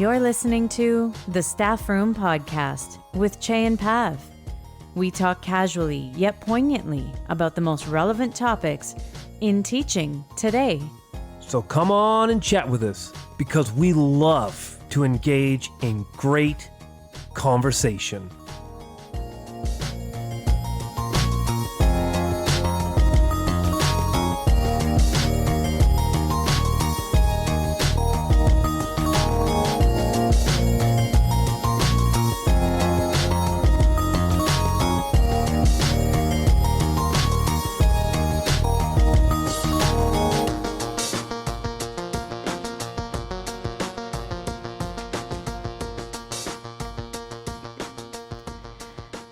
You're listening to the Staffroom podcast with Chey and Pav. We talk casually yet poignantly about the most relevant topics in teaching today. So come on and chat with us because we love to engage in great conversation.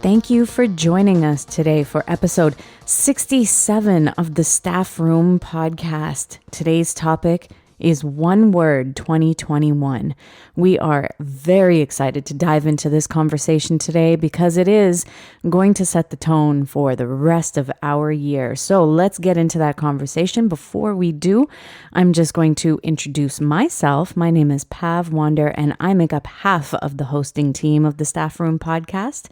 Thank you for joining us today for episode 67 of the Staffroom podcast. Today's topic is one word 2021. We are very excited to dive into this conversation today because it is going to set the tone for the rest of our year. So let's get into that conversation. Before we do, I'm just going to introduce myself. My name is Pav Wander and I make up half of the hosting team of the Staffroom podcast.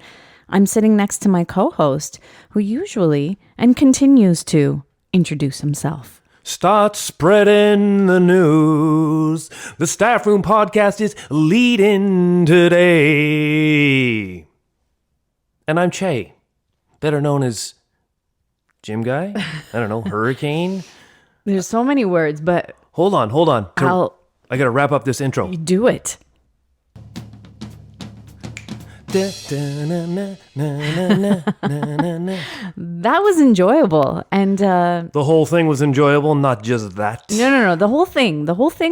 I'm sitting next to my co-host, who usually and continues to introduce himself. Start spreading the news. The Staffroom podcast is leading today. And I'm Chey, better known as Gym Guy. I don't know, Hurricane. There's so many words, but Hold on. I got to wrap up this intro. you do it. The That was enjoyable. And whole thing was enjoyable, not just that. no. The whole thing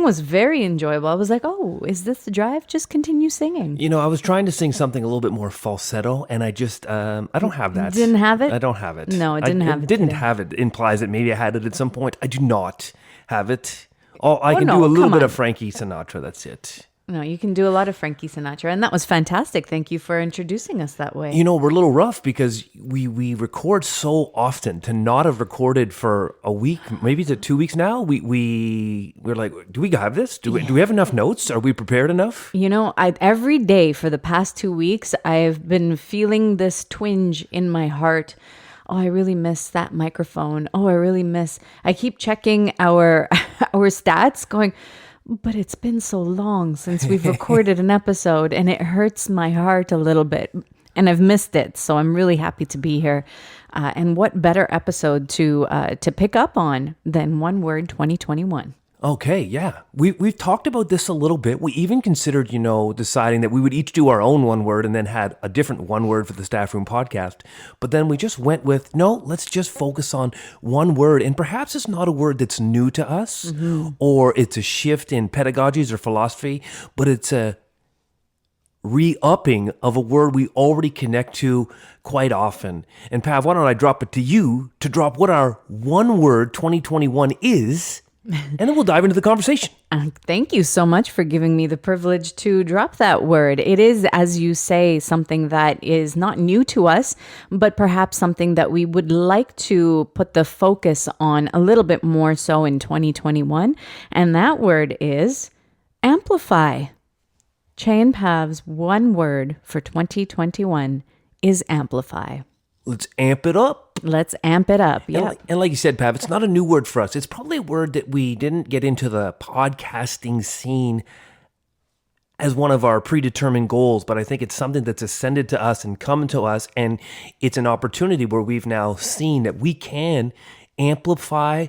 was very enjoyable. I was like, oh, is this the drive? Just continue singing. You know, I was trying to sing something a little bit more falsetto, and I just, I don't have that. Didn't have it? I don't have it. No, it didn't have it It didn't today. have it. Implies that maybe I had it at some point. I do not have it. I can no, do a little come bit on. of Frankie Sinatra. That's it. No, you can do a lot of Frankie Sinatra. And that was fantastic. Thank you for introducing us that way. You know, we're a little rough because we record so often. To not have recorded for a week, maybe to 2 weeks now, we're like, do we have this? Do we have enough notes? Are we prepared enough? You know, every day for the past 2 weeks, I've been feeling this twinge in my heart. Oh, I really miss that microphone. Oh, I keep checking our stats going, but it's been so long since we've recorded an episode and it hurts my heart a little bit and I've missed it. So I'm really happy to be here. And what better episode to pick up on than one word 2021? Okay, yeah. We've talked about this a little bit. We even considered, deciding that we would each do our own one word and then had a different one word for the Staffroom podcast. But then we just went with, no, let's just focus on one word. And perhaps it's not a word that's new to us or it's a shift in pedagogies or philosophy, but it's a re-upping of a word we already connect to quite often. And Pav, why don't I drop it to you to drop what our one word 2021 is, and then we'll dive into the conversation. Thank you so much for giving me the privilege to drop that word. It is, as you say, something that is not new to us, but perhaps something that we would like to put the focus on a little bit more so in 2021. And that word is amplify. Chey and Pav's one word for 2021 is amplify. Let's amp it up. Let's amp it up. Yeah. And like you said, Pav, it's not a new word for us. It's probably a word that we didn't get into the podcasting scene as one of our predetermined goals, but I think it's something that's ascended to us and come to us, and it's an opportunity where we've now seen that we can amplify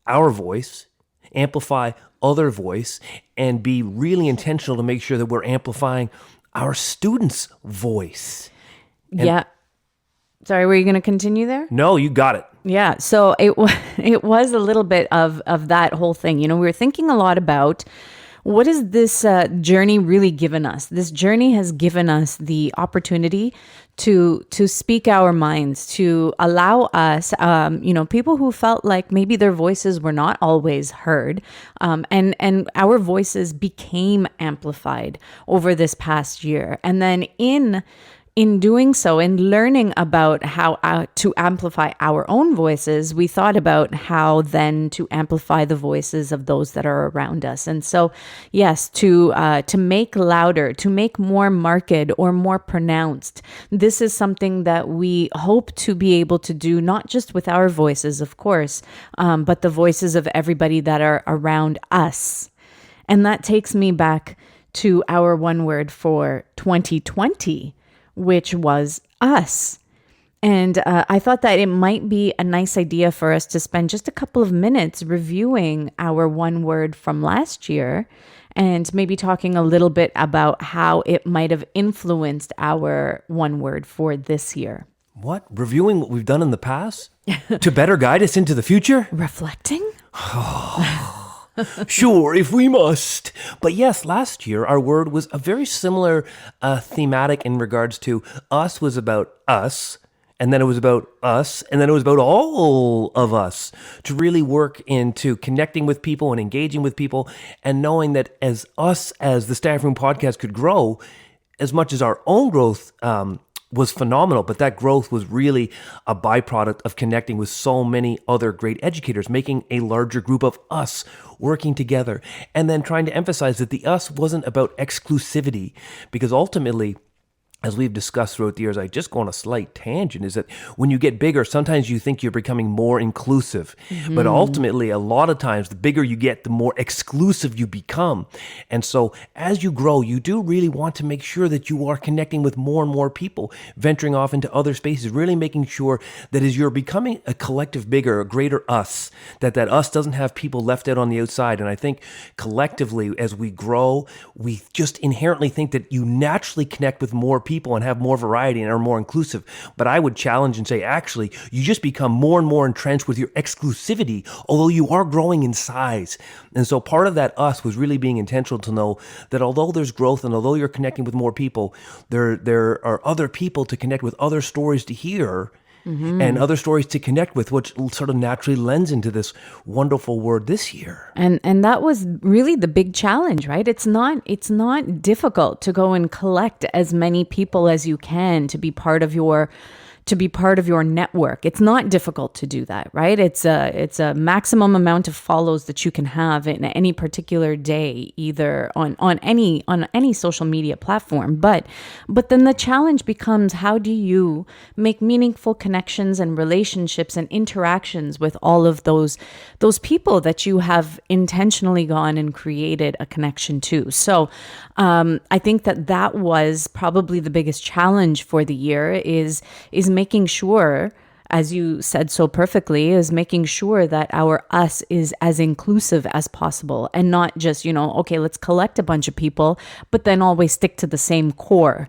our voice, amplify other voice, and be really intentional to make sure that we're amplifying our students' voice. Yeah. Sorry, were you going to continue there? No, you got it. Yeah, so it was a little bit of that whole thing. We were thinking a lot about what has this journey really given us? This journey has given us the opportunity to speak our minds, to allow us, people who felt like maybe their voices were not always heard, and our voices became amplified over this past year. And then in in doing so, in learning about how to amplify our own voices, we thought about how then to amplify the voices of those that are around us. And so, yes, to make louder, to make more marked or more pronounced, this is something that we hope to be able to do, not just with our voices, of course, but the voices of everybody that are around us. And that takes me back to our one word for 2020, which was us. And I thought that it might be a nice idea for us to spend just a couple of minutes reviewing our one word from last year and maybe talking a little bit about how it might have influenced our one word for this year. What? Reviewing what we've done in the past to better guide us into the future? Reflecting? Sure, if we must. But yes, last year our word was a very similar thematic in regards to us was about us, and then it was about us, and then it was about all of us to really work into connecting with people and engaging with people and knowing that as us, as the Staffroom podcast could grow, as much as our own growth was phenomenal, but that growth was really a byproduct of connecting with so many other great educators, making a larger group of us working together, and then trying to emphasize that the us wasn't about exclusivity, because ultimately, as we've discussed throughout the years, I just go on a slight tangent, is that when you get bigger, sometimes you think you're becoming more inclusive. Mm-hmm. But ultimately, a lot of times, the bigger you get, the more exclusive you become. And so as you grow, you do really want to make sure that you are connecting with more and more people, venturing off into other spaces, really making sure that as you're becoming a collective bigger, a greater us, that us doesn't have people left out on the outside. And I think collectively, as we grow, we just inherently think that you naturally connect with more people and have more variety and are more inclusive. But I would challenge and say, actually, you just become more and more entrenched with your exclusivity, although you are growing in size. And so part of that us was really being intentional to know that although there's growth and although you're connecting with more people, there are other people to connect with, other stories to hear, mm-hmm. and other stories to connect with, which sort of naturally lends into this wonderful word this year. And that was really the big challenge, right? It's not difficult to go and collect as many people as you can to be part of your network. It's not difficult to do that, right? It's a maximum amount of follows that you can have in any particular day, either on any social media platform. But then the challenge becomes, how do you make meaningful connections and relationships and interactions with all of those people that you have intentionally gone and created a connection to? So I think that was probably the biggest challenge for the year is making sure, as you said so perfectly, is making sure that our us is as inclusive as possible and not just, okay, let's collect a bunch of people, but then always stick to the same core.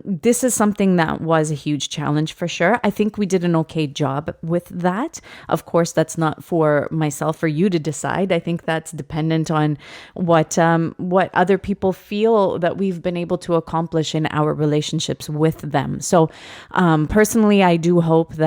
This is something that was a huge challenge for sure. I think we did an okay job with that. Of course, that's not for myself or you to decide. I think that's dependent on what other people feel that we've been able to accomplish in our relationships with them. So personally, I do hope that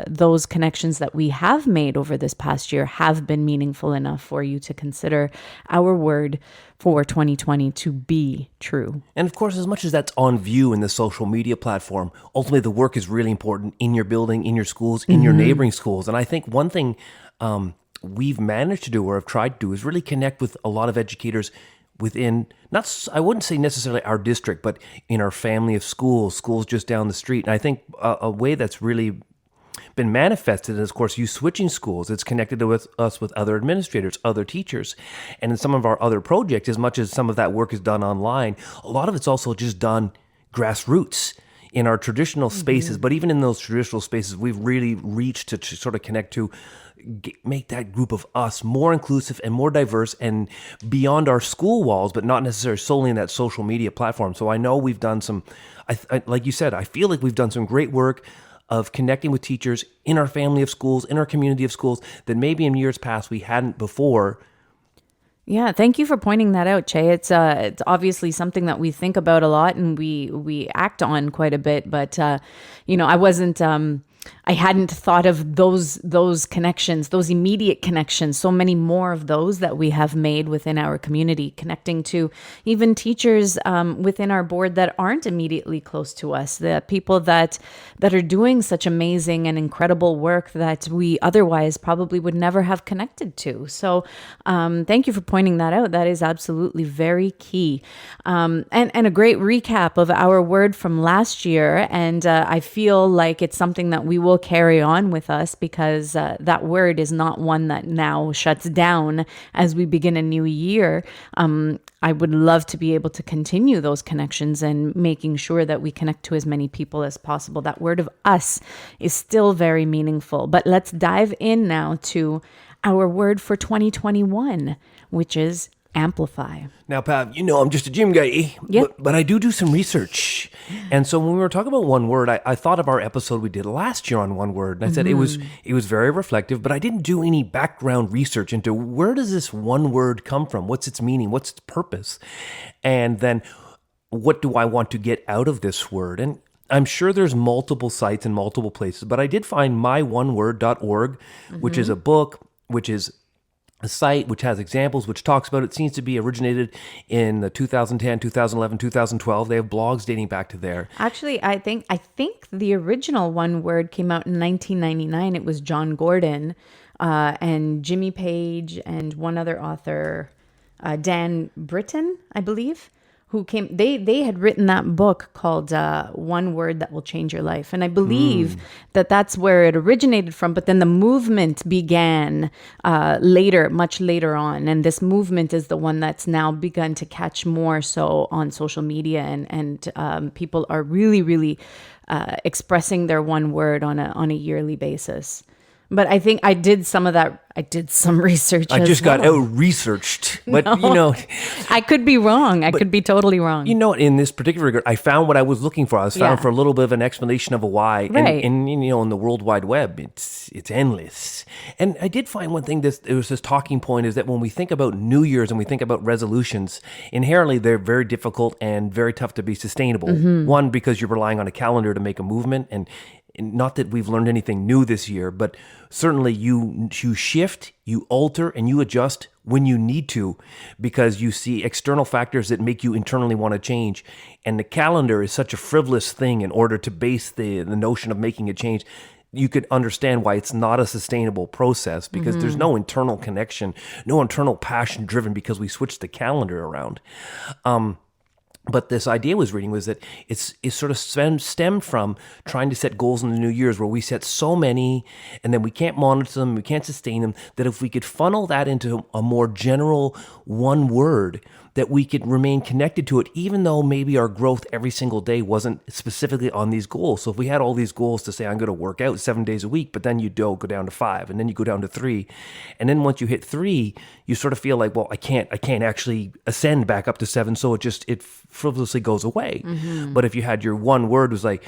those connections that we have made over this past year have been meaningful enough for you to consider our word for 2020 to be true. And of course, as much as that's on view in the social media platform, ultimately the work is really important in your building, in your schools, in mm-hmm. your neighboring schools. And I think one thing we've managed to do or have tried to do is really connect with a lot of educators within, I wouldn't say necessarily our district, but in our family of schools just down the street. And I think a way that's really been manifested is, of course, you switching schools. It's connected with us with other administrators, other teachers. And in some of our other projects, as much as some of that work is done online, a lot of it's also just done grassroots in our traditional spaces. Mm-hmm. But even in those traditional spaces, we've really reached to sort of connect to make that group of us more inclusive and more diverse and beyond our school walls, but not necessarily solely in that social media platform. So I know we've done some, like you said, I feel like we've done some great work of connecting with teachers in our family of schools, in our community of schools, that maybe in years past we hadn't before. Yeah, thank you for pointing that out, Chey. It's obviously something that we think about a lot and we act on quite a bit. But I wasn't I hadn't thought of those connections, those immediate connections, so many more of those that we have made within our community, connecting to even teachers within our board that aren't immediately close to us, the people that are doing such amazing and incredible work that we otherwise probably would never have connected to. So thank you for pointing that out. That is absolutely very key. And a great recap of our word from last year. And I feel like it's something that we will carry on with us, because that word is not one that now shuts down as we begin a new year. I would love to be able to continue those connections and making sure that we connect to as many people as possible. That word of us is still very meaningful. But let's dive in now to our word for 2021, which is amplify. Now, Pav, I'm just a gym guy, Yep. but I do some research. And so when we were talking about one word, I thought of our episode we did last year on one word. And I said it was very reflective, but I didn't do any background research into where does this one word come from? What's its meaning? What's its purpose? And then what do I want to get out of this word? And I'm sure there's multiple sites and multiple places, but I did find myoneWord.org, which is a book, which is a site which has examples, which talks about it. Seems to be originated in the 2010, 2011, 2012. They have blogs dating back to there. Actually, I think the original one word came out in 1999. It was John Gordon and Jimmy Page and one other author, Dan Britton, I believe, who came. They had written that book called One Word That Will Change Your Life. And I believe that that's where it originated from. But then the movement began much later on. And this movement is the one that's now begun to catch more so on social media. And people are really, really expressing their one word on a yearly basis. But I think I did some of that. I did some research. I just got out-researched. But, I could be wrong. I could be totally wrong. In this particular regard, I found what I was looking for. I was found for a little bit of an explanation of a why. Right. And in the World Wide Web, it's endless. And I did find one thing, there was this talking point, is that when we think about New Year's and we think about resolutions, inherently they're very difficult and very tough to be sustainable. One, because you're relying on a calendar to make a movement, and not that we've learned anything new this year, but certainly you shift, you alter, and you adjust when you need to, because you see external factors that make you internally want to change. And the calendar is such a frivolous thing in order to base the notion of making a change. You could understand why it's not a sustainable process, because there's no internal connection, no internal passion driven because we switched the calendar around. But this idea I was reading was that it's sort of stemmed from trying to set goals in the New Year's, where we set so many and then we can't monitor them, we can't sustain them, that if we could funnel that into a more general one word, that we could remain connected to it, even though maybe our growth every single day wasn't specifically on these goals. So if we had all these goals to say, I'm going to work out 7 days a week, but then you go down to 5, and then you go down to 3. And then once you hit 3, you sort of feel like, well, I can't actually ascend back up to 7. So it frivolously goes away. But if you had your one word was like,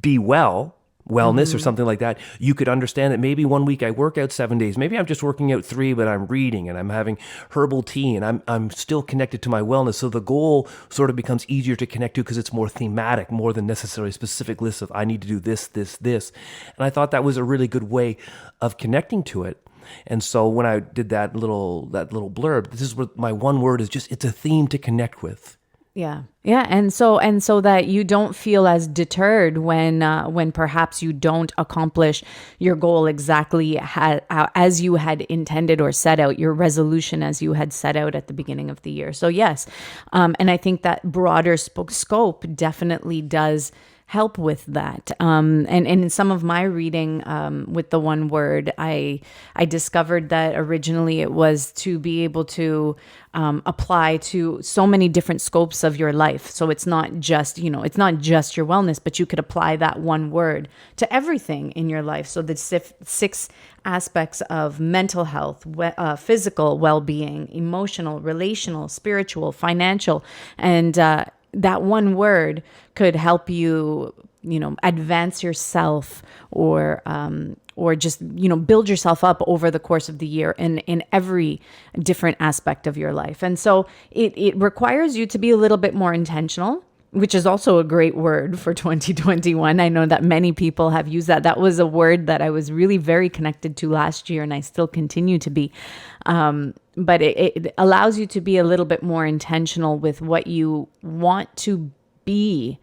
be well, wellness or something like that, you could understand that maybe one week I work out 7 days. Maybe I'm just working out 3, but I'm reading and I'm having herbal tea and I'm still connected to my wellness. So the goal sort of becomes easier to connect to because it's more thematic, more than necessarily a specific list of I need to do this, this, this. And I thought that was a really good way of connecting to it. And so when I did that little blurb, this is what my one word is, just it's a theme to connect with. Yeah. And so that you don't feel as deterred when perhaps you don't accomplish your goal exactly as you had intended or set out, your resolution as you had set out at the beginning of the year. So yes. And I think that broader scope definitely does help with that. And in some of my reading with the one word, I discovered that originally it was to be able to apply to so many different scopes of your life. So it's not just your wellness, but you could apply that one word to everything in your life. So the 6 aspects of mental health, physical well-being, emotional, relational, spiritual, financial, and that one word could help you, advance yourself or just, build yourself up over the course of the year in every different aspect of your life. And so it requires you to be a little bit more intentional. which is also a great word for 2021. I know that many people have used that. That was a word that I was really very connected to last year, and I still continue to be. But it allows you to be a little bit more intentional with what you want to be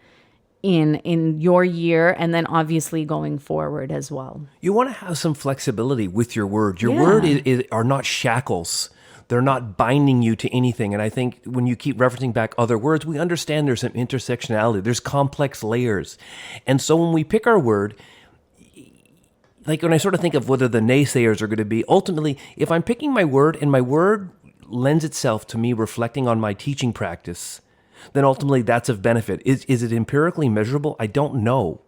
in your year, and then obviously going forward as well. You want to have some flexibility with your word. Your word are not shackles. They're not binding you to anything. And I think when you keep referencing back other words, we understand there's some intersectionality. There's complex layers. And so when we pick our word, like when I sort of think of whether the naysayers are going to be, ultimately, if I'm picking my word and my word lends itself to me reflecting on my teaching practice, then ultimately that's of benefit. Is it empirically measurable? I don't know.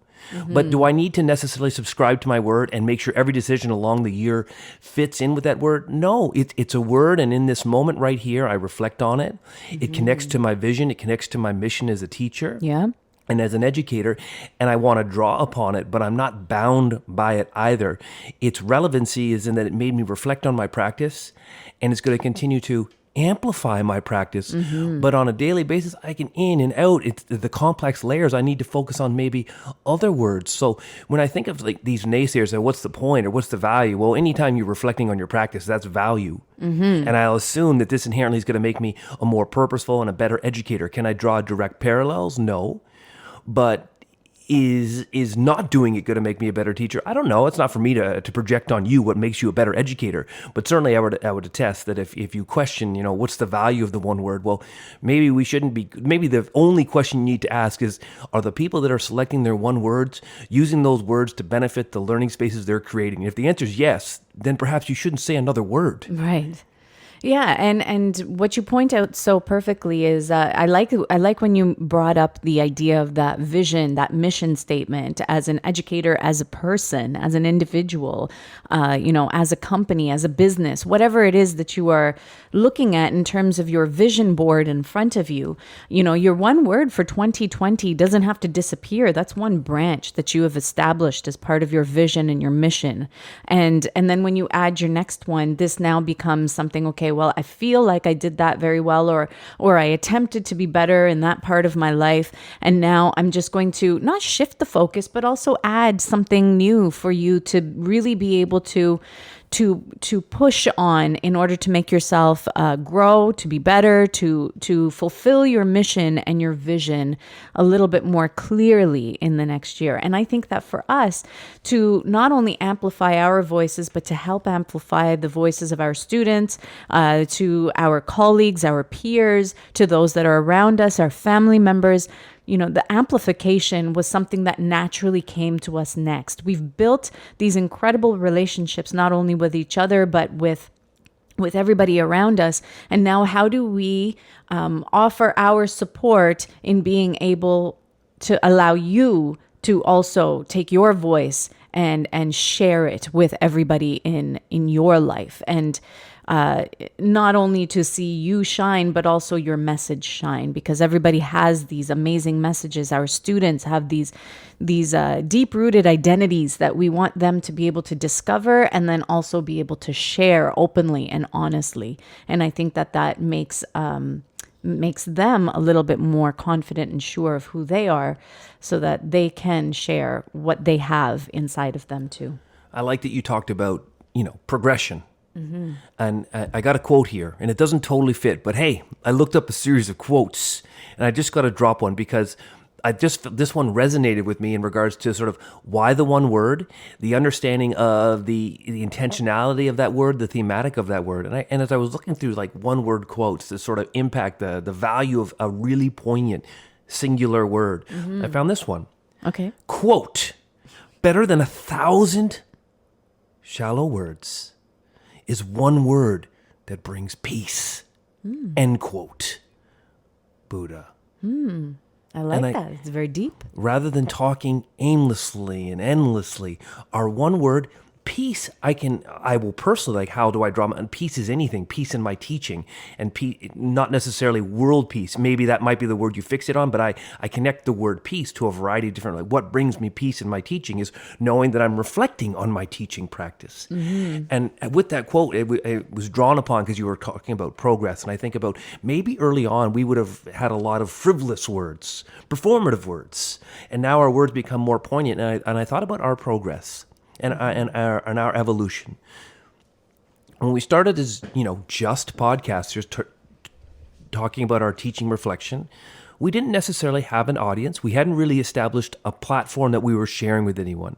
But do I need to necessarily subscribe to my word and make sure every decision along the year fits in with that word? No, it's a word, and in this moment right here, I reflect on it. It connects to my vision. It connects to my mission as a teacher. Yeah. And as an educator, and I want to draw upon it, but I'm not bound by it either. Its relevancy is in that it made me reflect on my practice, and it's going to continue to amplify my practice. But on a daily basis, I can in and out. It's the complex layers. I need to focus on maybe other words. So when I think of like these naysayers, and what's the point or what's the value? Well, anytime you're reflecting on your practice, that's value. And I'll assume that this inherently is going to make me a more purposeful and a better educator. Can I draw direct parallels? No. But is not doing it going to make me a better teacher? I don't know. It's not for me to project on you what makes you a better educator. But certainly I would attest that if you question, what's the value of the one word? Well, maybe we shouldn't be, maybe the only question you need to ask is, are the people that are selecting their one words using those words to benefit the learning spaces they're creating? If the answer is yes, then perhaps you shouldn't say another word. Right. Yeah, and what you point out so perfectly is I like when you brought up the idea of that vision, that mission statement as an educator, as a person, as an individual, as a company, as a business, whatever it is that you are looking at in terms of your vision board in front of you. Your one word for 2020 doesn't have to disappear. That's one branch that you have established as part of your vision and your mission. And then when you add your next one, this now becomes something, okay, well, I feel like I did that very well, or I attempted to be better in that part of my life. And now I'm just going to not shift the focus, but also add something new for you to really be able to push on in order to make yourself grow, to be better, to fulfill your mission and your vision a little bit more clearly in the next year. And I think that for us to not only amplify our voices, but to help amplify the voices of our students, to our colleagues, our peers, to those that are around us, our family members, the amplification was something that naturally came to us next. We've built these incredible relationships, not only with each other, but with everybody around us. And now how do we offer our support in being able to allow you to also take your voice and share it with everybody in your life? And not only to see you shine, but also your message shine, because everybody has these amazing messages. Our students have these deep-rooted identities that we want them to be able to discover and then also be able to share openly and honestly. And I think that makes them a little bit more confident and sure of who they are, so that they can share what they have inside of them too. I like that you talked about, progression. And I got a quote here, and it doesn't totally fit, but hey, I looked up a series of quotes, and I just got to drop one because this one resonated with me in regards to sort of why the one word, the understanding of the intentionality of that word, the thematic of that word. And as I was looking through like one word quotes to sort of impact the value of a really poignant singular word, I found this one. Okay. Quote, better than 1,000 shallow words is one word that brings peace. End quote. Buddha. I like that. It's very deep. Rather than talking aimlessly and endlessly, our one word Peace, I will personally, like, how do I draw? And peace is anything. Peace in my teaching, and not necessarily world peace. Maybe that might be the word you fix it on, but I connect the word peace to a variety of different, like, what brings me peace in my teaching is knowing that I'm reflecting on my teaching practice. And with that quote, it was drawn upon because you were talking about progress. And I think about maybe early on, we would have had a lot of frivolous words, performative words. And now our words become more poignant. And I thought about our progress and our evolution. When we started as, just podcasters talking about our teaching reflection, we didn't necessarily have an audience. We hadn't really established a platform that we were sharing with anyone.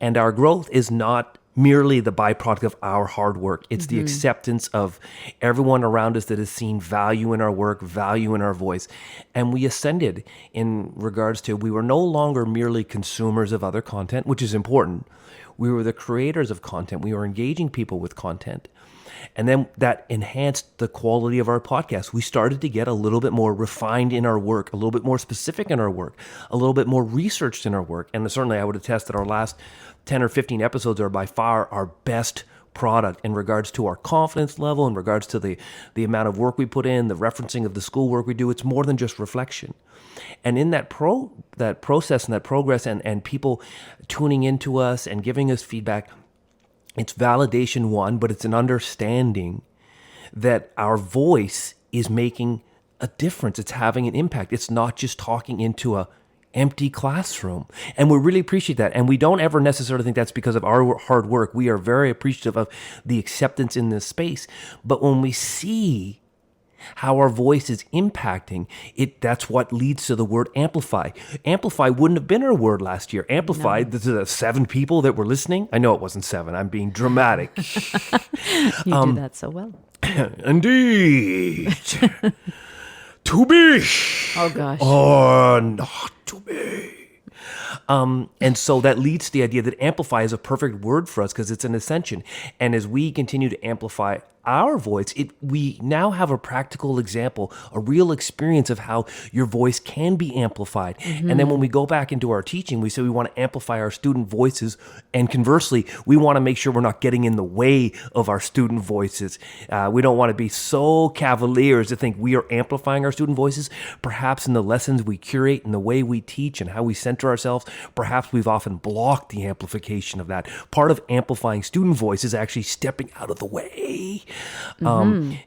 And our growth is not merely the byproduct of our hard work. It's the acceptance of everyone around us that has seen value in our work, value in our voice. And we ascended in regards to, we were no longer merely consumers of other content, which is important. We were the creators of content. We were engaging people with content. And then that enhanced the quality of our podcast. We started to get a little bit more refined in our work, a little bit more specific in our work, a little bit more researched in our work. And certainly I would attest that our last 10 or 15 episodes are by far our best product in regards to our confidence level, in regards to the amount of work we put in, the referencing of the schoolwork we do. It's more than just reflection. And in that process and that progress and people tuning into us and giving us feedback, it's validation, one, but it's an understanding that our voice is making a difference. It's having an impact. It's not just talking into a empty classroom. And we really appreciate that. And we don't ever necessarily think that's because of our hard work. We are very appreciative of the acceptance in this space. But when we see how our voice is impacting it, that's what leads to the word amplify. Amplify wouldn't have been our word last year. Amplify, the 7 people that were listening. I know it wasn't 7. I'm being dramatic. You do that so well. Indeed. To be. Oh, gosh. Or not to be. And so that leads to the idea that amplify is a perfect word for us because it's an ascension. And as we continue to amplify our voice, we now have a practical example, a real experience of how your voice can be amplified. And then when we go back into our teaching, we say we want to amplify our student voices. And conversely, we want to make sure we're not getting in the way of our student voices. We don't want to be so cavalier as to think we are amplifying our student voices. Perhaps in the lessons we curate and the way we teach and how we center ourselves, perhaps we've often blocked the amplification of that. Part of amplifying student voice is actually stepping out of the way.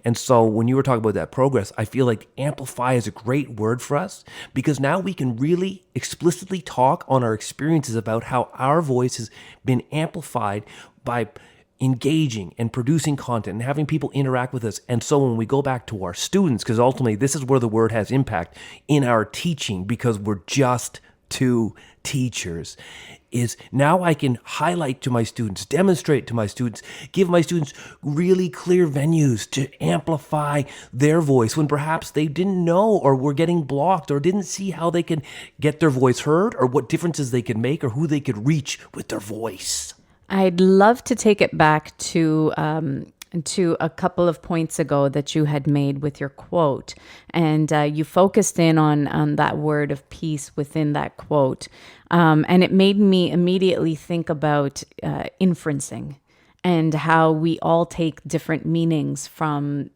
And so when you were talking about that progress, I feel like amplify is a great word for us because now we can really explicitly talk on our experiences about how our voice has been amplified by engaging and producing content and having people interact with us. And so when we go back to our students, because ultimately this is where the word has impact in our teaching, because we're just 2 teachers, is now I can highlight to my students, demonstrate to my students, give my students really clear venues to amplify their voice when perhaps they didn't know or were getting blocked or didn't see how they could get their voice heard or what differences they could make or who they could reach with their voice. I'd love to take it back to a couple of points ago that you had made with your quote. And you focused in on that word of peace within that quote. And it made me immediately think about inferencing and how we all take different meanings from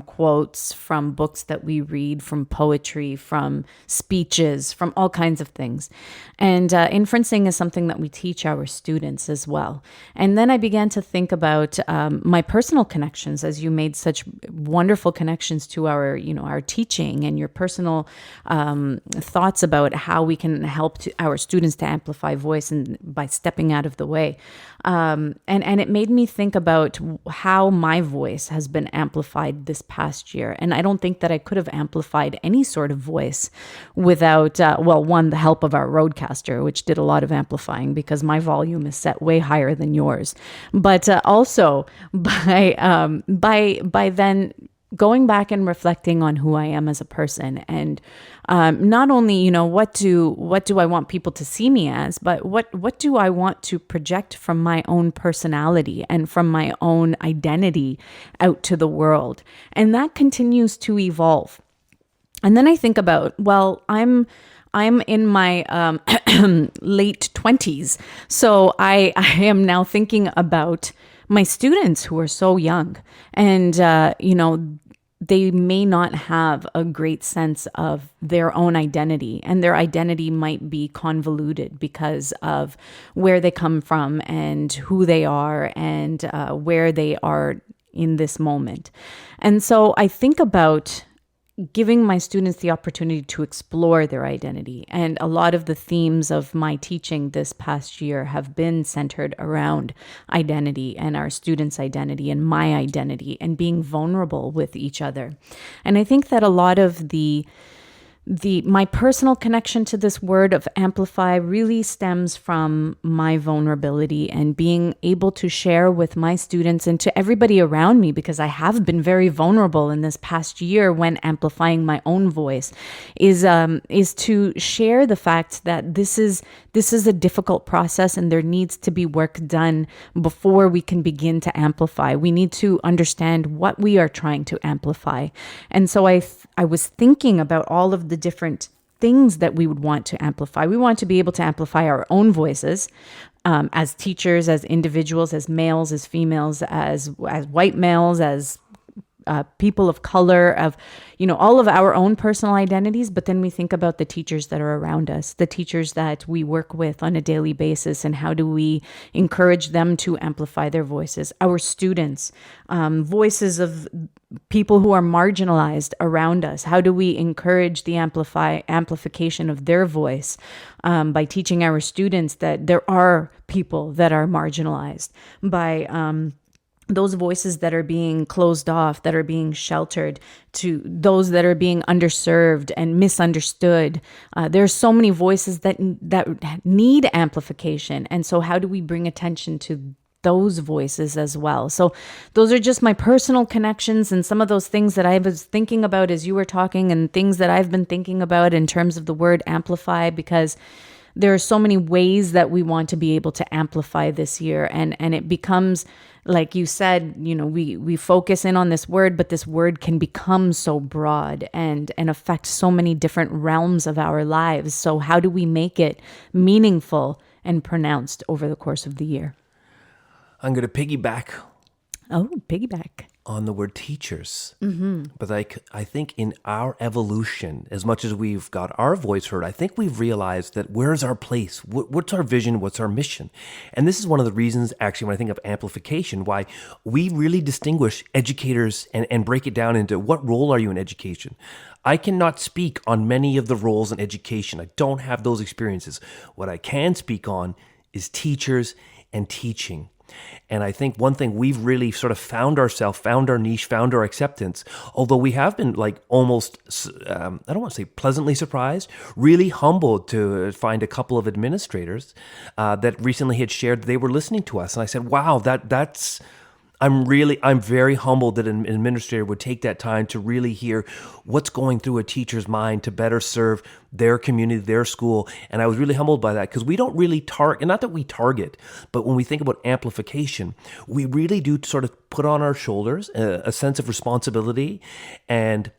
quotes, from books that we read, from poetry, from speeches, from all kinds of things. And inferencing is something that we teach our students as well. And then I began to think about my personal connections, as you made such wonderful connections to our teaching and your personal thoughts about how we can help our students to amplify voice and by stepping out of the way. And it made me think about how my voice has been amplified this past year. And I don't think that I could have amplified any sort of voice without, one, the help of our roadcaster, which did a lot of amplifying because my volume is set way higher than yours. But also by then going back and reflecting on who I am as a person, and not only, what do I want people to see me as, but what do I want to project from my own personality and from my own identity out to the world. And that continues to evolve. And then I think about, I'm in my late 20s. So I am now thinking about my students who are so young. And, they may not have a great sense of their own identity, and their identity might be convoluted because of where they come from and who they are and where they are in this moment. And so I think about giving my students the opportunity to explore their identity. And a lot of the themes of my teaching this past year have been centered around identity and our students' identity and my identity and being vulnerable with each other. And I think that a lot of my personal connection to this word of amplify really stems from my vulnerability and being able to share with my students and to everybody around me, because I have been very vulnerable in this past year when amplifying my own voice, is to share the fact that this is a difficult process and there needs to be work done before we can begin to amplify. We need to understand what we are trying to amplify. And so I was thinking about all of the different things that we would want to amplify. We want to be able to amplify our own voices as teachers, as individuals, as males, as females, as white males, as people of color, of, all of our own personal identities. But then we think about the teachers that are around us, the teachers that we work with on a daily basis, and how do we encourage them to amplify their voices, our students, voices of people who are marginalized around us. How do we encourage the amplification of their voice by teaching our students that there are people that are marginalized, by those voices that are being closed off, that are being sheltered, to those that are being underserved and misunderstood. There's so many voices that need amplification. And so how do we bring attention to those voices as well? So those are just my personal connections and some of those things that I was thinking about as you were talking, and things that I've been thinking about in terms of the word amplify, because there are so many ways that we want to be able to amplify this year. And it becomes, like you said, we focus in on this word, but this word can become so broad and affect so many different realms of our lives. So how do we make it meaningful and pronounced over the course of the year? I'm going to piggyback. Oh, piggyback. On the word teachers. Mm-hmm. But I think in our evolution, as much as we've got our voice heard, I think we've realized that where's our place? What's our vision? What's our mission? And this is one of the reasons, actually, when I think of amplification, why we really distinguish educators and break it down into what role are you in education? I cannot speak on many of the roles in education. I don't have those experiences. What I can speak on is teachers and teaching. And I think one thing we've really sort of found ourselves, found our niche, found our acceptance, although we have been like almost, I don't want to say pleasantly surprised, really humbled to find a couple of administrators that recently had shared that they were listening to us. And I said, wow, that's... I'm very humbled that an administrator would take that time to really hear what's going through a teacher's mind to better serve their community, their school. And I was really humbled by that, because we don't really target, not that we target, but when we think about amplification, we really do sort of put on our shoulders a sense of responsibility. And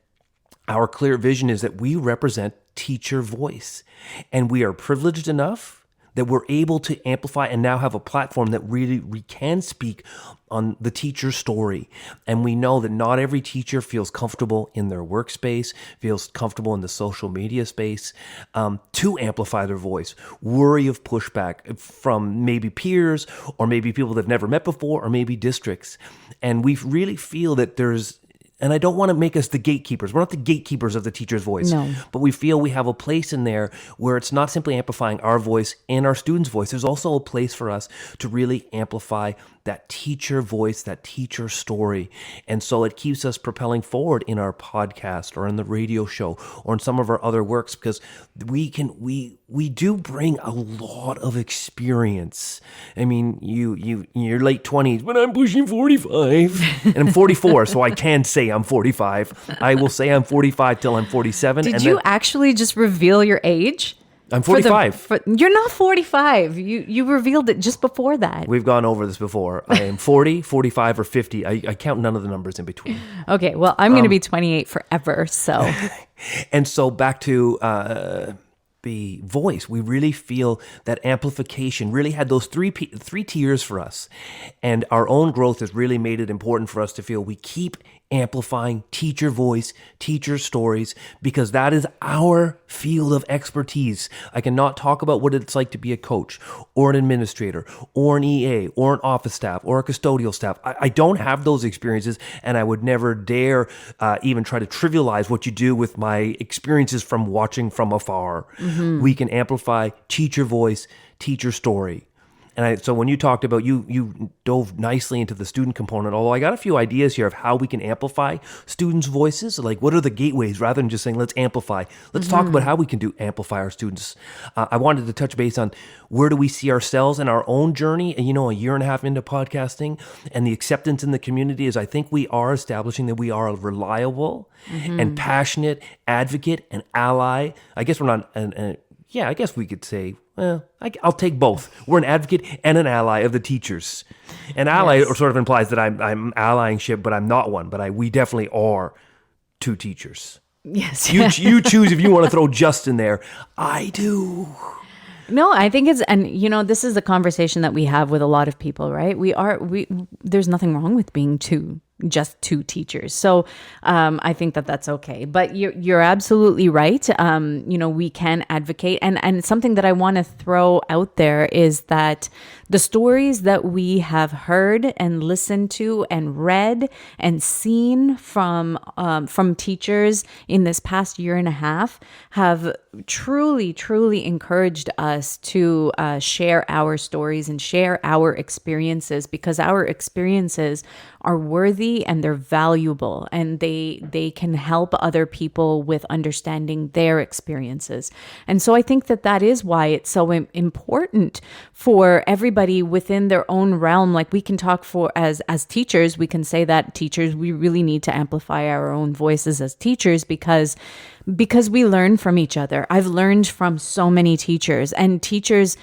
our clear vision is that we represent teacher voice. And we are privileged enough that we're able to amplify and now have a platform that really we can speak on the teacher's story. And we know that not every teacher feels comfortable in their workspace, feels comfortable in the social media space to amplify their voice, worry of pushback from maybe peers or maybe people they've never met before or maybe districts. And we really feel that and I don't want to make us the gatekeepers. We're not the gatekeepers of the teacher's voice. No. But we feel we have a place in there where it's not simply amplifying our voice and our students' voice. There's also a place for us to really amplify that teacher voice, that teacher story. And so it keeps us propelling forward in our podcast or in the radio show or in some of our other works, because we do bring a lot of experience. I mean, you're late 20s, but I'm pushing 45 and I'm 44, so I can say I'm 45. I will say I'm 45 till I'm 47. Did you actually just reveal your age? I'm 45. You're not 45. You revealed it just before that. We've gone over this before. I am 40, 45, or 50. I count none of the numbers in between. Okay, well, I'm going to be 28 forever, so. And so back to the voice. We really feel that amplification really had those three tiers for us. And our own growth has really made it important for us to feel we keep amplifying teacher voice, teacher stories, because that is our field of expertise. I cannot talk about what it's like to be a coach or an administrator or an EA or an office staff or a custodial staff. I don't have those experiences, and I would never dare even try to trivialize what you do with my experiences from watching from afar. We can amplify teacher voice, teacher story. And so when you talked about, you dove nicely into the student component, although I got a few ideas here of how we can amplify students' voices. Like, what are the gateways rather than just saying, let's amplify. Let's talk about how we can amplify our students. I wanted to touch base on where do we see ourselves in our own journey, and a year and a half into podcasting, and the acceptance in the community is I think we are establishing that we are a reliable and passionate advocate and ally. I guess we're not I guess we could say, well, I'll take both. We're an advocate and an ally of the teachers. An ally sort of implies that I'm allying ship, but I'm not one. But we definitely are two teachers. Yes. You choose if you want to throw Justin there. I do. No, I think this is a conversation that we have with a lot of people, right? There's nothing wrong with being just two teachers. So I think that that's okay. But you're absolutely right. We can advocate. And something that I want to throw out there is that the stories that we have heard and listened to and read and seen from teachers in this past year and a half have truly, truly encouraged us to share our stories and share our experiences, because our experiences are worthy and they're valuable, and they can help other people with understanding their experiences. And so I think that is why it's so important for everybody within their own realm. Like, we can talk as teachers, we can say that teachers, we really need to amplify our own voices as teachers because we learn from each other. I've learned from so many teachers, and teachers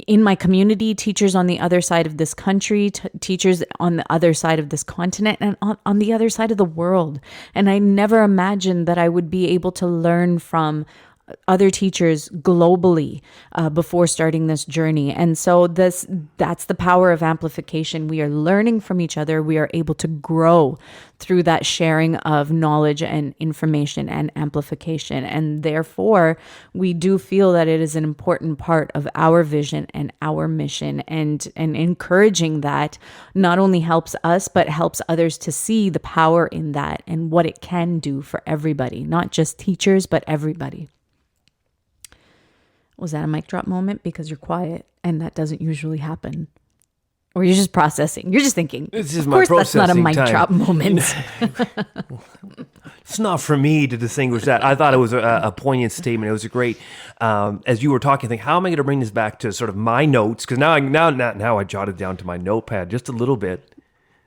in my community, teachers on the other side of this country, teachers on the other side of this continent, and on the other side of the world. And I never imagined that I would be able to learn from other teachers globally before starting this journey. And so that's the power of amplification. We are learning from each other. We are able to grow through that sharing of knowledge and information and amplification. And therefore, we do feel that it is an important part of our vision and our mission, and encouraging that not only helps us, but helps others to see the power in that and what it can do for everybody, not just teachers, but everybody. Was that a mic drop moment? Because you're quiet, and that doesn't usually happen. Or you're just processing. You're just thinking, this is of course that's not a mic time. drop moment. It's not for me to distinguish that. I thought it was a poignant statement. It was a great, as you were talking, I think, how am I going to bring this back to sort of my notes? Because now I jotted down to my notepad just a little bit.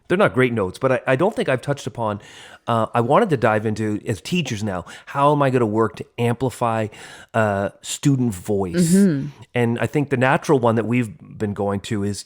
They're not great notes, but I don't think I've touched upon, I wanted to dive into, as teachers now, how am I going to work to amplify student voice? And I think the natural one that we've been going to is,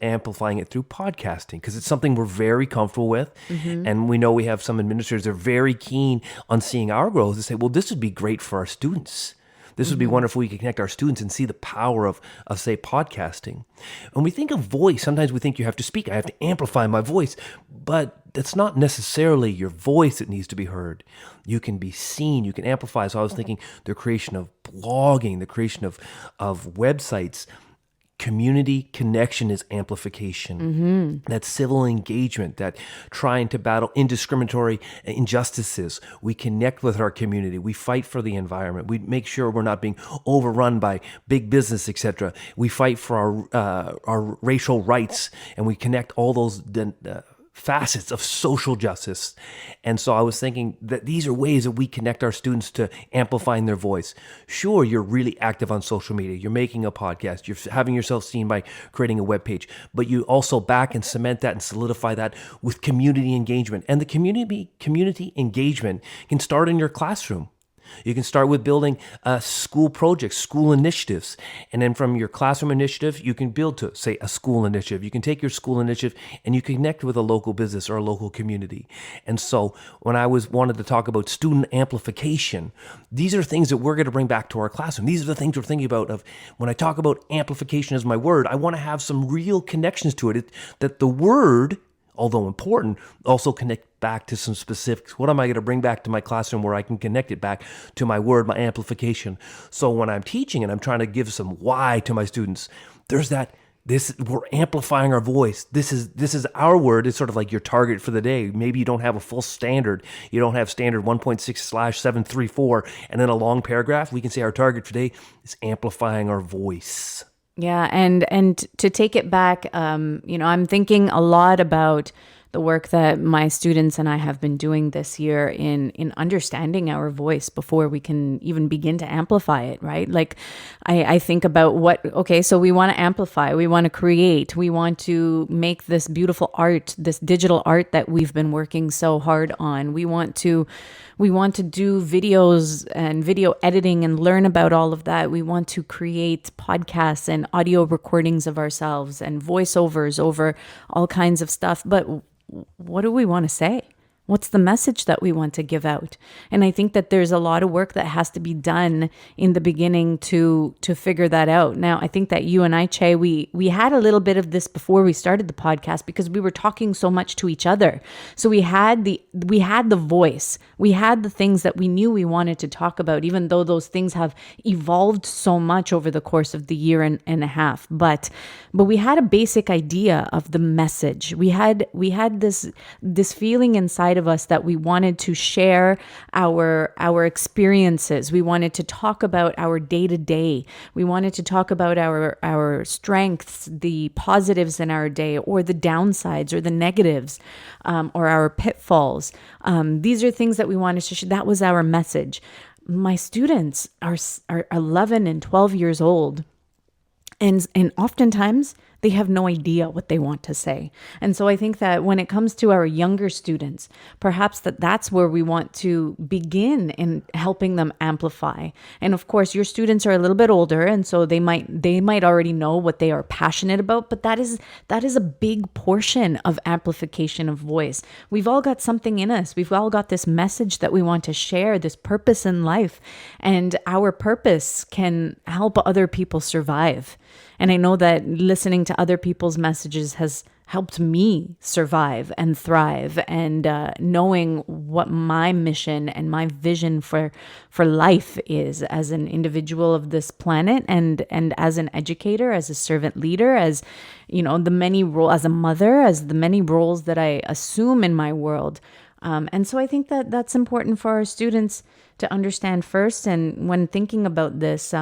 amplifying it through podcasting, because it's something we're very comfortable with. And we know we have some administrators that are very keen on seeing our growth and say, well, this would be great for our students. This would be wonderful. We can connect our students and see the power of say, podcasting. When we think of voice, sometimes we think you have to speak. I have to amplify my voice. But that's not necessarily your voice that needs to be heard. You can be seen. You can amplify. So I was thinking the creation of blogging, the creation of websites. Community connection is amplification. That civil engagement, that trying to battle indiscriminatory injustices. We connect with our community. We fight for the environment. We make sure we're not being overrun by big business, etc. We fight for our racial rights, and we connect all those facets of social justice. And so I was thinking that these are ways that we connect our students to amplifying their voice. Sure, you're really active on social media. You're making a podcast. You're having yourself seen by creating a web page. But you also back and cement that and solidify that with community engagement. And the community engagement can start in your classroom. You can start with building school projects, school initiatives. And then from your classroom initiative, you can build to, say, a school initiative. You can take your school initiative and you connect with a local business or a local community. And so when I wanted to talk about student amplification, these are things that we're going to bring back to our classroom. These are the things we're thinking about of when I talk about amplification as my word, I want to have some real connections to it, that the word, although important, also connect back to some specifics. What am I going to bring back to my classroom where I can connect it back to my word, my amplification? So when I'm teaching and I'm trying to give some why to my students, there's that, we're amplifying our voice. This is our word. It's sort of like your target for the day. Maybe you don't have a full standard. You don't have standard 1.6/734 and then a long paragraph. We can say our target today is amplifying our voice. Yeah, and to take it back, I'm thinking a lot about the work that my students and I have been doing this year in understanding our voice before we can even begin to amplify it, right? Like I think about so we want to amplify, we want to create, we want to make this beautiful art, this digital art that we've been working so hard on. We want to do videos and video editing and learn about all of that. We want to create podcasts and audio recordings of ourselves and voiceovers over all kinds of stuff. But what do we want to say? What's the message that we want to give out? And I think that there's a lot of work that has to be done in the beginning to figure that out. Now, I think that you and I, Chey, we had a little bit of this before we started the podcast because we were talking so much to each other. So we had the voice. We had the things that we knew we wanted to talk about, even though those things have evolved so much over the course of the year and a half. But we had a basic idea of the message. We had this feeling inside of us that we wanted to share our experiences. We wanted to talk about our day-to-day. We wanted to talk about our strengths, the positives in our day, or the downsides or the negatives, or our pitfalls. These are things that we wanted to share. That was our message. My students are 11 and 12 years old, and oftentimes they have no idea what they want to say. And so I think that when it comes to our younger students, perhaps that's where we want to begin in helping them amplify. And of course, your students are a little bit older, and so they might already know what they are passionate about, but that is a big portion of amplification of voice. We've all got something in us. We've all got this message that we want to share, this purpose in life, and our purpose can help other people survive. And I know that listening to other people's messages has helped me survive and thrive, and knowing what my mission and my vision for life is as an individual of this planet, and as an educator, as a servant leader, as the many roles, as a mother, as the many roles that I assume in my world. And so I think that that's important for our students to understand first. And when thinking about this,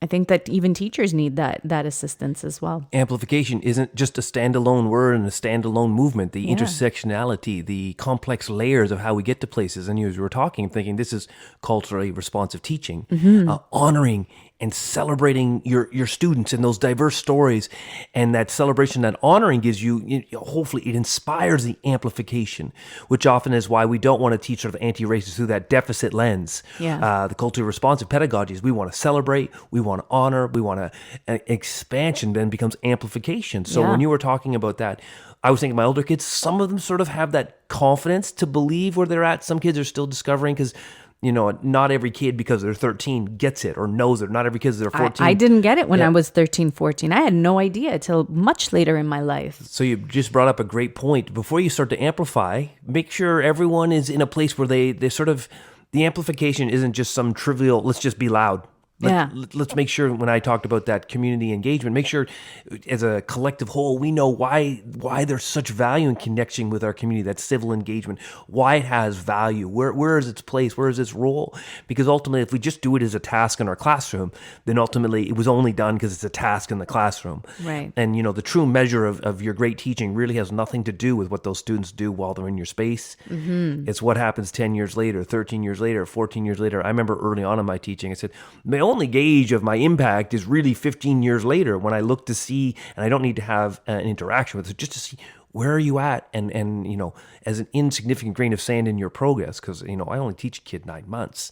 I think that even teachers need that assistance as well. Amplification isn't just a standalone word and a standalone movement. The intersectionality, the complex layers of how we get to places. And as we were talking, I'm thinking this is culturally responsive teaching, honoring and celebrating your students and those diverse stories, and that celebration, that honoring gives you, hopefully it inspires the amplification, which often is why we don't want to teach sort of anti-racist through that deficit lens. The culturally responsive pedagogies, we want to celebrate, we want to honor, we want to, expansion then becomes amplification. So when you were talking about that, I was thinking my older kids, some of them sort of have that confidence to believe where they're at. Some kids are still discovering, because not every kid because they're 13 gets it or knows it. Not every kid because they're 14. I didn't get it when I was 13, 14. I had no idea until much later in my life. So you just brought up a great point. Before you start to amplify, make sure everyone is in a place where they sort of, the amplification isn't just some trivial, let's just be loud. Let's make sure, when I talked about that community engagement, make sure as a collective whole, we know why there's such value in connecting with our community, that civil engagement, why it has value, where is its place, where is its role? Because ultimately, if we just do it as a task in our classroom, then ultimately it was only done because it's a task in the classroom. Right. And, the true measure of your great teaching really has nothing to do with what those students do while they're in your space. It's what happens 10 years later, 13 years later, 14 years later. I remember early on in my teaching, I said, my only gauge of my impact is really 15 years later when I look to see, and I don't need to have an interaction with it, just to see where are you at? And as an insignificant grain of sand in your progress, because, I only teach a kid 9 months.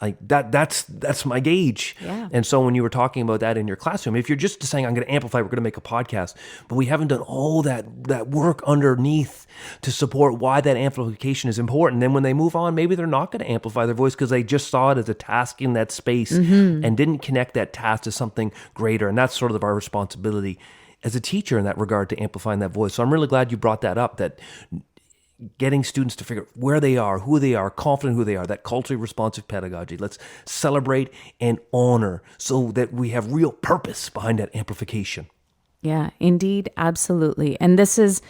Like that's my gauge. Yeah. And so when you were talking about that in your classroom, if you're just saying, I'm going to amplify, we're going to make a podcast, but we haven't done all that work underneath to support why that amplification is important. Then when they move on, maybe they're not going to amplify their voice because they just saw it as a task in that space and didn't connect that task to something greater. And that's sort of our responsibility as a teacher in that regard, to amplifying that voice. So I'm really glad you brought that up, that getting students to figure out where they are, who they are, confident who they are, that culturally responsive pedagogy. Let's celebrate and honor so that we have real purpose behind that amplification. Yeah, indeed. Absolutely. And this is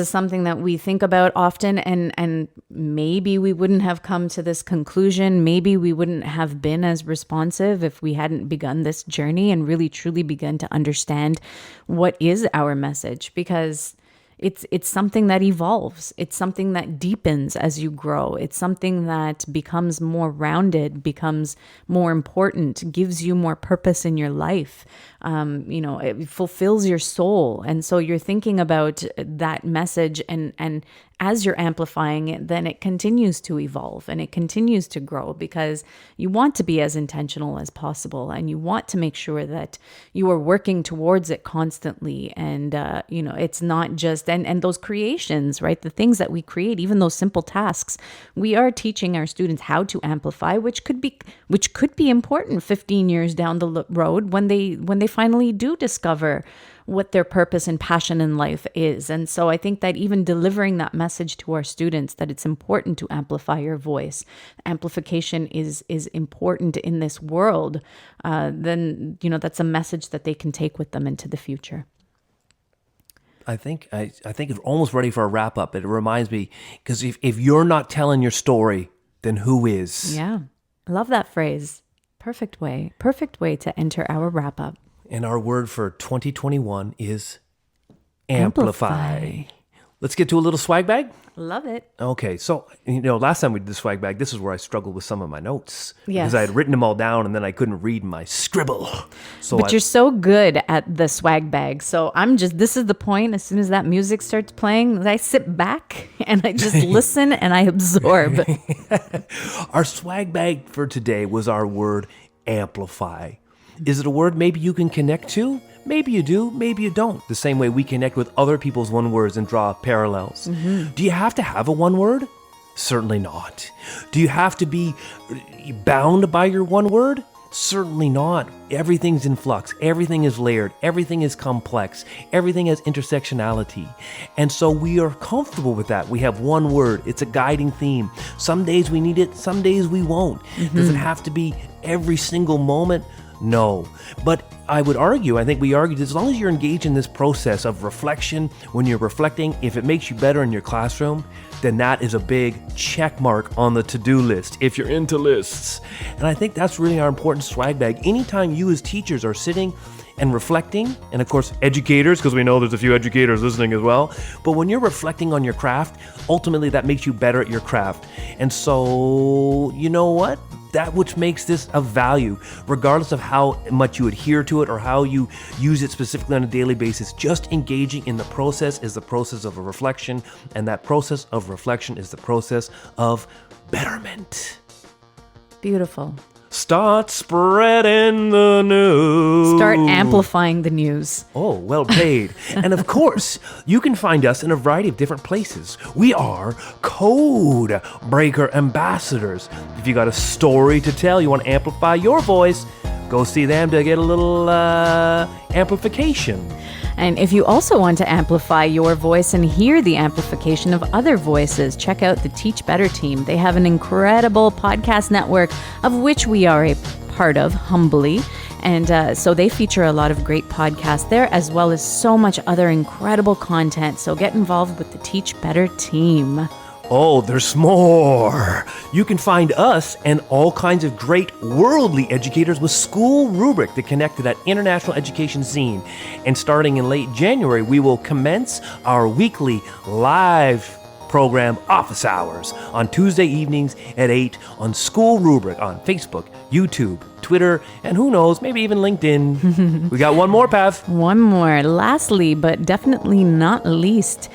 something that we think about often, and maybe we wouldn't have come to this conclusion. Maybe we wouldn't have been as responsive if we hadn't begun this journey and really truly begun to understand what is our message, because it's something that evolves. It's something that deepens as you grow. It's something that becomes more rounded, becomes more important, gives you more purpose in your life. It fulfills your soul. And so you're thinking about that message, and as you're amplifying it, then it continues to evolve and it continues to grow, because you want to be as intentional as possible, and you want to make sure that you are working towards it constantly. And, it's not just, and those creations, right? The things that we create, even those simple tasks, we are teaching our students how to amplify, which could be important 15 years down the road when they finally do discover what their purpose and passion in life is. And so I think that even delivering that message to our students, that it's important to amplify your voice, amplification is important in this world, then, that's a message that they can take with them into the future. I think it's almost ready for a wrap up. It reminds me, because if you're not telling your story, then who is? Yeah. I love that phrase. Perfect way to enter our wrap up. And our word for 2021 is amplify. Let's get to a little swag bag. Love it. Okay, so, last time we did the swag bag, this is where I struggled with some of my notes. Yes. Because I had written them all down and then I couldn't read my scribble. But you're so good at the swag bag. So this is the point. As soon as that music starts playing, I sit back and I just listen and I absorb. Our swag bag for today was our word amplify. Is it a word maybe you can connect to? Maybe you do, maybe you don't. The same way we connect with other people's one words and draw parallels. Mm-hmm. Do you have to have a one word? Certainly not. Do you have to be bound by your one word? Certainly not. Everything's in flux. Everything is layered. Everything is complex. Everything has intersectionality. And so we are comfortable with that. We have one word. It's a guiding theme. Some days we need it. Some days we won't. Mm-hmm. Does it have to be every single moment? No. But I think we argued, as long as you're engaged in this process of reflection, when you're reflecting, if it makes you better in your classroom, then that is a big check mark on the to-do list, if you're into lists. And I think that's really our important swag bag. Anytime you as teachers are sitting and reflecting, and of course educators, because we know there's a few educators listening as well, but when you're reflecting on your craft, ultimately that makes you better at your craft. And so, you know what? That which makes this of value, regardless of how much you adhere to it or how you use it specifically on a daily basis, just engaging in the process is the process of a reflection, and that process of reflection is the process of betterment. Beautiful. Start spreading the news. Start amplifying the news. Oh, well played. And of course, you can find us in a variety of different places. We are Code Breaker Ambassadors. If you got a story to tell, you want to amplify your voice, go see them to get a little amplification. And if you also want to amplify your voice and hear the amplification of other voices, check out the Teach Better team. They have an incredible podcast network of which we are a part of, humbly. And so they feature a lot of great podcasts there, as well as so much other incredible content. So get involved with the Teach Better team. Oh, there's more. You can find us and all kinds of great worldly educators with School Rubric to connect to that international education scene. And starting in late January, we will commence our weekly live program Office Hours on Tuesday evenings at 8 on School Rubric on Facebook, YouTube, Twitter, and who knows, maybe even LinkedIn. We got one more, Pav. One more. Lastly, but definitely not least,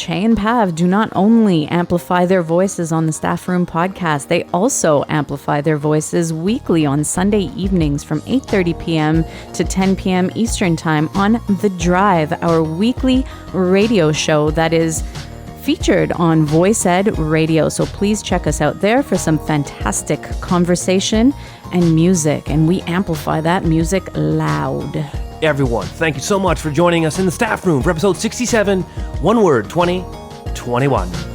Chey and Pav do not only amplify their voices on the Staffroom podcast, they also amplify their voices weekly on Sunday evenings from 8:30 p.m. to 10 p.m. Eastern Time on The Drive, our weekly radio show that is featured on Voice Ed Radio. So please check us out there for some fantastic conversation and music, and we amplify that music loud. Everyone, thank you so much for joining us in the Staff Room for episode 67, One Word 2021.